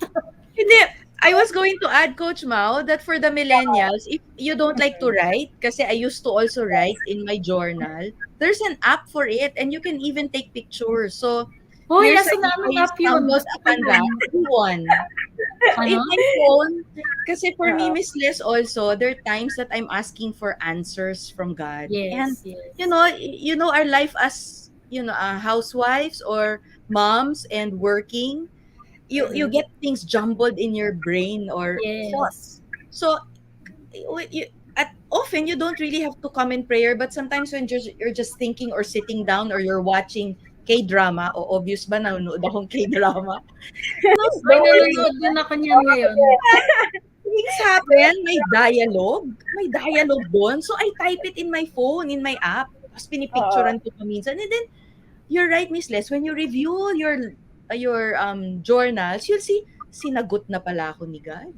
Hindi, I was going to add, Coach Mao, that for the millennials, if you don't like to write, kasi I used to also write in my journal, there's an app for it and you can even take pictures. So, Hoy, here's nasa a na anong I app yun? stumbled Gusto ko upon yun. that, do one. So, Ano? in my phone, kasi for me, Oo. Miss Liz, also, there are times that I'm asking for answers from God. And, Yes, yes. our life as, housewives or moms and working, you Mm-mm. get things jumbled in your brain or Yes. thoughts. So often you don't really have to come in prayer, but sometimes when you're just thinking or sitting down or you're watching K-drama, o obvious ba nanonood akong K-drama? Hoy, Don't worry. nanonood din ako niyan ngayon. Things happen, may dialogue doon. So I type it in my phone, in my app. Tapos Oo. pinipicturean ko pa minsan. And then, you're right, Miss Les, when you review your journals, you'll see, sinagot na pala ako ni God.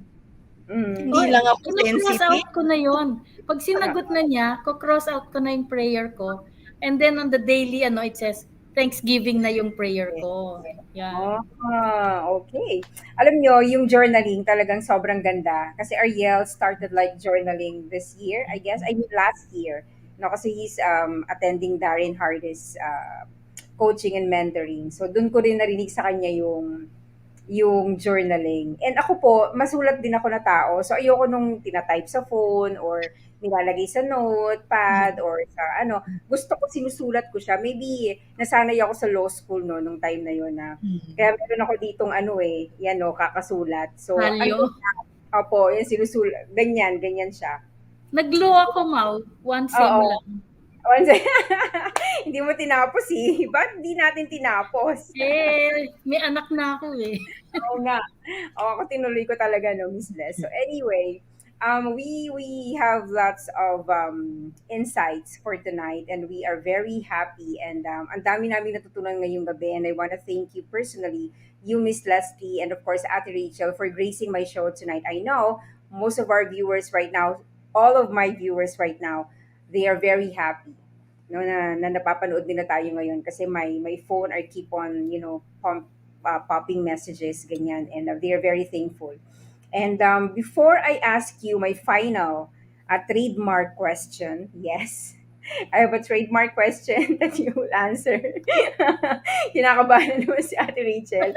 Mm. Hindi Hoy, lang ako kino-cross sensitive. out ko na yon. Pag sinagot Oo. na niya, ko-cross out ko na yung prayer ko. And then on the daily, it says, Thanksgiving na yung prayer ko. Yan. Okay. Alam nyo, yung journaling talagang sobrang ganda. Kasi Ariel started like journaling this year, I guess. I mean, last year. No, kasi he's attending Darren Hardis coaching and mentoring. So, dun ko rin narinig sa kanya yung journaling. And ako po, masulat din ako na tao. So, ayoko nung tinatype sa phone or nilalagay sa notepad or sa ano. Gusto ko sinusulat ko siya. Maybe nasanay ako sa law school no, nung time na yon na. Mm. Kaya meron ako ditong ano yan no, kakasulat. So, Halyo. andun na. Opo, yan sinusulat. Ganyan, ganyan siya. Nag-law ako, Mau. One sem Oo. lang. Once, hindi mo tinapos eh. Ba't di natin tinapos? May anak na ako eh. Oo nga. Oo, ako tinuloy ko talaga no, Miss Les. So anyway, we have lots of insights for tonight and we are very happy and ang dami namin natutunan ngayong gabi and I want to thank you personally, you Miss Leslie and of course Ate Rachel for gracing my show tonight. I know most of our viewers right now, all of my viewers right now, they are very happy no na napapanood nila tayo ngayon kasi my phone are keep on popping messages, ganyan, and they are very thankful. And before I ask you my final trademark question, yes, I have a trademark question that you will answer. Kinakabahan naman si Ate Rachel.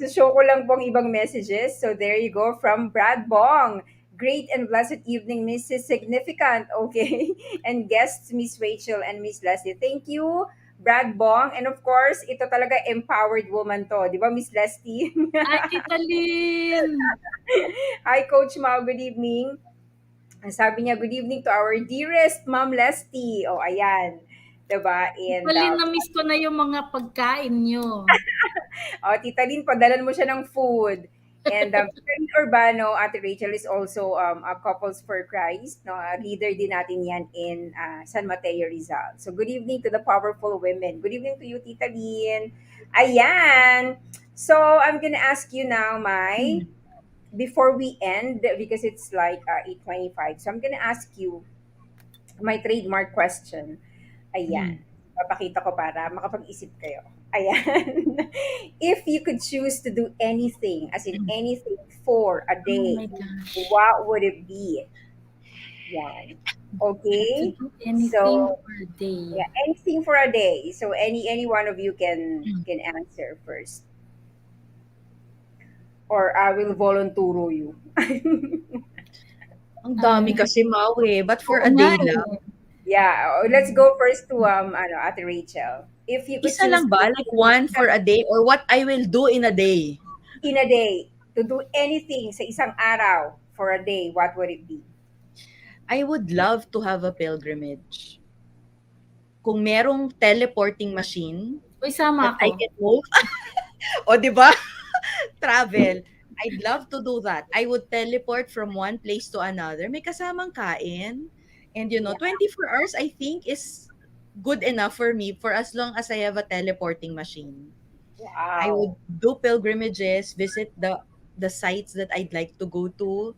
Show ko lang pong ibang messages. So there you go from Brad Bong. Great and blessed evening, Mrs. Significant. Okay. And guests, Miss Rachel and Miss Leslie. Thank you Brad Bong, and of course, ito talaga empowered woman to, di ba, Miss Leslie? Ay, Tita Lynn! Hi, Coach Mao. Good evening. Ang sabi niya, good evening to our dearest Ma'am Leslie. O, ayan. Diba? Tita And, Lynn, na-miss ko na yung mga pagkain nyo. Tita Lynn, padalan mo siya ng food. And Tita Lynn Urbano, Ate Rachel is also a Couples for Christ. No? Leader din natin yan in San Mateo, Rizal. So, good evening to the powerful women. Good evening to you, Tita Lynn. Ayan. So, I'm gonna ask you now, Mai, Mm. before we end, because it's like 8:25. So, I'm gonna ask you my trademark question. Ayan. Mm. Papakita ko para makapag-isip kayo. Ayan. If you could choose to do anything, as in anything for a Oh day, my gosh. what would it be? Yan. To Okay? do So, anything for a day. yeah, anything for a day. So any one of you Mm. can answer first. Or I will volunteer you. Ang dami Ah, kasi, Mau, eh. But for oo a nga day lang, eh. Yeah, let's go first to Ate Rachel. If you could isa choose lang ba? Like one for a day or what I will do in a day? in a day to do anything sa isang araw for a day, what would it be? I would love to have a pilgrimage. Kung merong teleporting machine Uy, sama that ako. I can move, o 'di ba? Travel. I'd love to do that. I would teleport from one place to another. May kasamang kain. And Yeah. 24 hours I think is good enough for me for as long as I have a teleporting machine. I would Wow. do pilgrimages, visit the sites that I'd like to go to.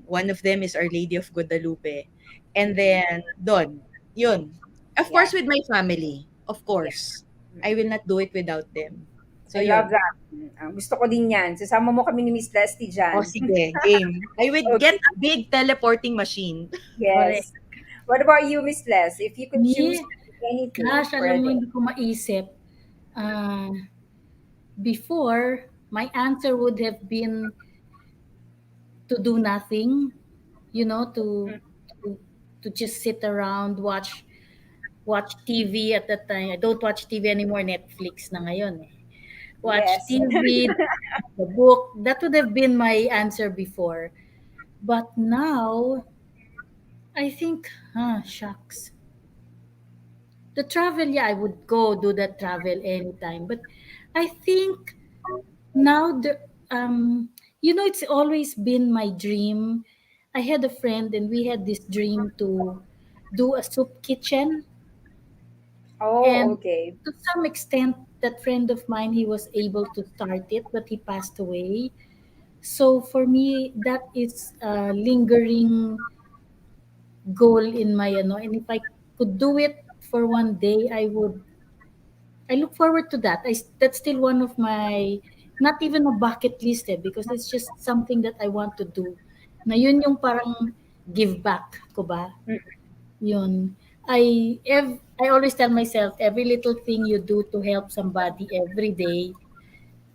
One of them is Our Lady of Guadalupe. And Mm-mm. then, doon, yun. Of Yeah. course, with my family. Of Yeah. course. I Mm-mm. will not do it without them. So, I love yun. that. Gusto ko din yan. Sasama mo kami ni Miss Leslie O, dyan. sige, game. I would get Okay. a big teleporting machine. Correct. Yes. What about you, Miss Les? If you could choose Me, to do anything gosh, for a alam mo, day. hindi ko maisip. Ah, before, my answer would have been to do nothing, Mm. to to just sit around, watch TV at that time. I don't watch TV anymore, Netflix na ngayon eh. Watch Yes. TV, the book. That would have been my answer before. But now, I think, shucks. The travel, yeah, I would go do that travel anytime. But I think now it's always been my dream. I had a friend and we had this dream to do a soup kitchen, Oh, and okay. to some extent that friend of mine, he was able to start it, but he passed away. So for me, that is a lingering goal in my and if I could do it for one day, I look forward to that. That's still one of my, not even a bucket list because it's just something that I want to do. Na yun yung parang give back ko ba? Mm. Yun. I always tell myself every little thing you do to help somebody every day,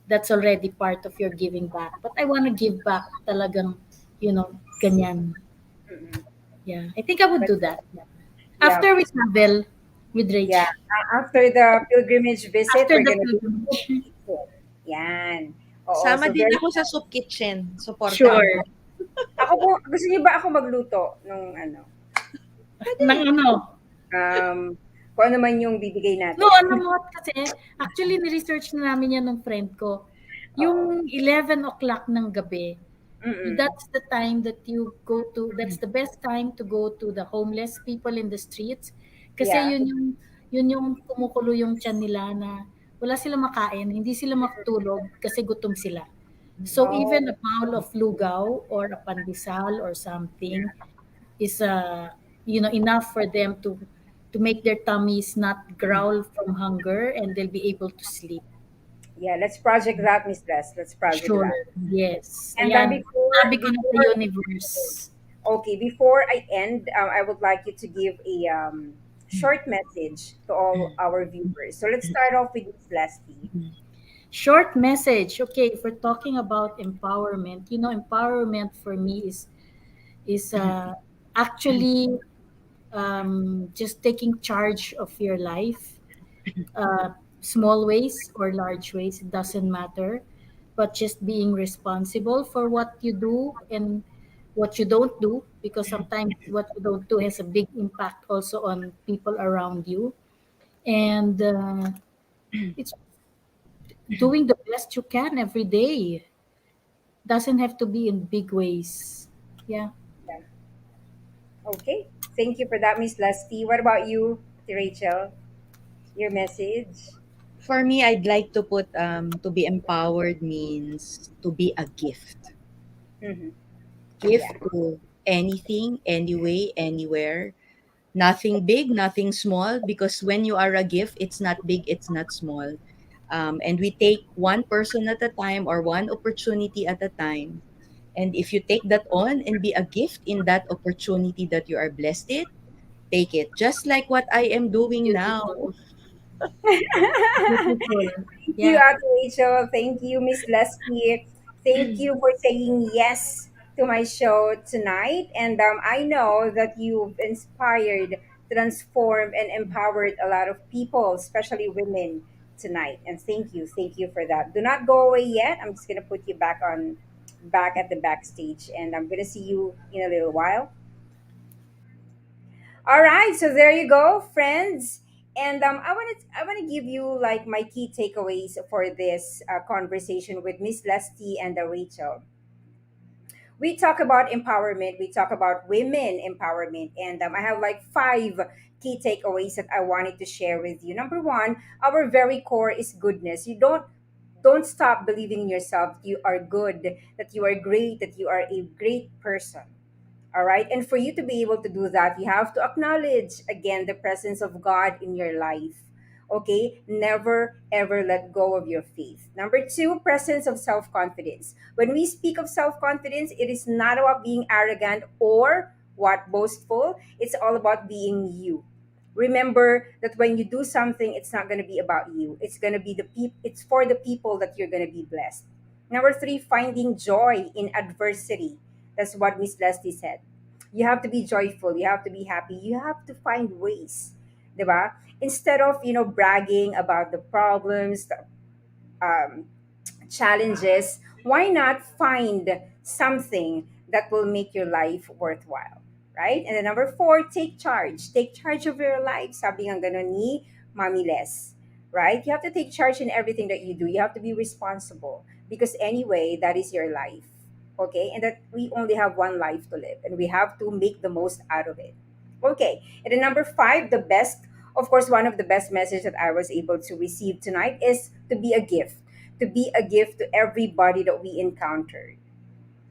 that's already part of your giving back. But I want to give back talagang, ganyan. Mm-mm. Yeah. I think I would But do that. Yeah. yeah, After we travel with yeah. Rach. After the pilgrimage visit, After we're the gonna do pilgrimage. it. Yan. Oo, Sama so din very ako sa soup kitchen. Supportahan ko. Sure. ako po, gusto niyo ba ako magluto nung ano? Nang ano? Um, kung ano man yung bibigay No, natin. alam mo what kasi, actually ni-research na namin yan ng friend ko. Oo. Yung 11 o'clock ng gabi, Mm-mm. that's the time that that's the best time to go to the homeless people in the streets. Kasi Yeah. yun yung kumukulo yung tiyan nila na wala silang makain, hindi sila makatulog kasi gutom sila. So even Oh, a bowl of lugaw or a pandesal or something is enough for them to make their tummies not growl from hunger, and they'll be able to sleep. yeah. Let's project that, Miss Les. Let's project Sure. that. Yes. And Ayan. before Sabi ko na sa before universe. okay, before I end, I would like you to give a short message to all our viewers. So let's start off with Miss Leslie. Short message. Okay, if we're talking about empowerment, empowerment for me is actually just taking charge of your life, uh, small ways or large ways, it doesn't matter, but just being responsible for what you do and what you don't do, because sometimes what you don't do has a big impact also on people around you. And it's doing the best you can every day. Doesn't have to be in big ways. Yeah. Yeah. Okay. Thank you for that, Miss Lusty. What about you, Rachel? Your message? For me, I'd like to put to be empowered means to be a gift. Mm-hmm. Gift Yeah. to anything, anyway, anywhere. Nothing big, nothing small, because when you are a gift, it's not big, it's not small. And we take one person at a time or one opportunity at a time. And if you take that on and be a gift in that opportunity that you are blessed it, take it. Just like what I am doing now. Beautiful. Beautiful. Thank you, Yeah. Ate Rachel. Thank you, Miss Leslie. Thank you for saying yes to my show tonight. And I know that you've inspired, transformed, and empowered a lot of people, especially women, tonight. And thank you for that. Do not go away yet. I'm just gonna put you back at the backstage, and I'm gonna see you in a little while. All right, so there you go, friends. And I want to give you like my key takeaways for this conversation with Miss Lesty and Rachel. We talk about empowerment. We talk about women empowerment, and I have like five key takeaways that I wanted to share with you. Number one, our very core is goodness. You don't stop believing in yourself. You are good. That you are great. That you are a great person. All right. And for you to be able to do that, you have to acknowledge again the presence of God in your life. Okay. Never ever let go of your faith. Number two, presence of self confidence. When we speak of self confidence, it is not about being arrogant or what boastful. It's all about being you. Remember that when you do something, it's not going to be about you. It's going to be it's for the people that you're going to be blessed. Number three, finding joy in adversity. That's what Miss Leslie said. You have to be joyful. You have to be happy. You have to find ways, diba? Instead of bragging about the problems, the um, challenges, why not find something that will make your life worthwhile, right? And then number four, take charge. Take charge of your life. Sabi nga ganon ni Mami Les, right? You have to take charge in everything that you do. You have to be responsible because anyway, that is your life, okay? And that we only have one life to live and we have to make the most out of it. Okay, and then number five, the best, of course, one of the best messages that I was able to receive tonight is to be a gift, to be a gift to everybody that we encountered.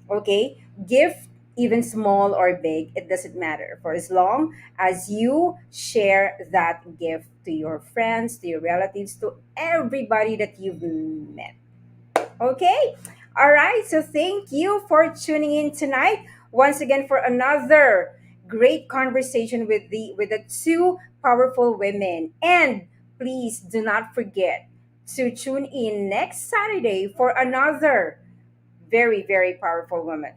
Okay? Gift, even small or big, it doesn't matter. For as long as you share that gift to your friends, to your relatives, to everybody that you've met. Okay? All right. So thank you for tuning in tonight once again for another great conversation with the two powerful women. And please do not forget to tune in next Saturday for another very powerful woman.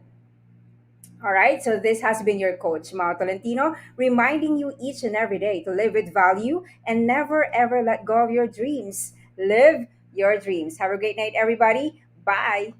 All right, so this has been your coach, Mao Tolentino, reminding you each and every day to live with value and never ever let go of your dreams. Live your dreams. Have a great night, everybody. Bye.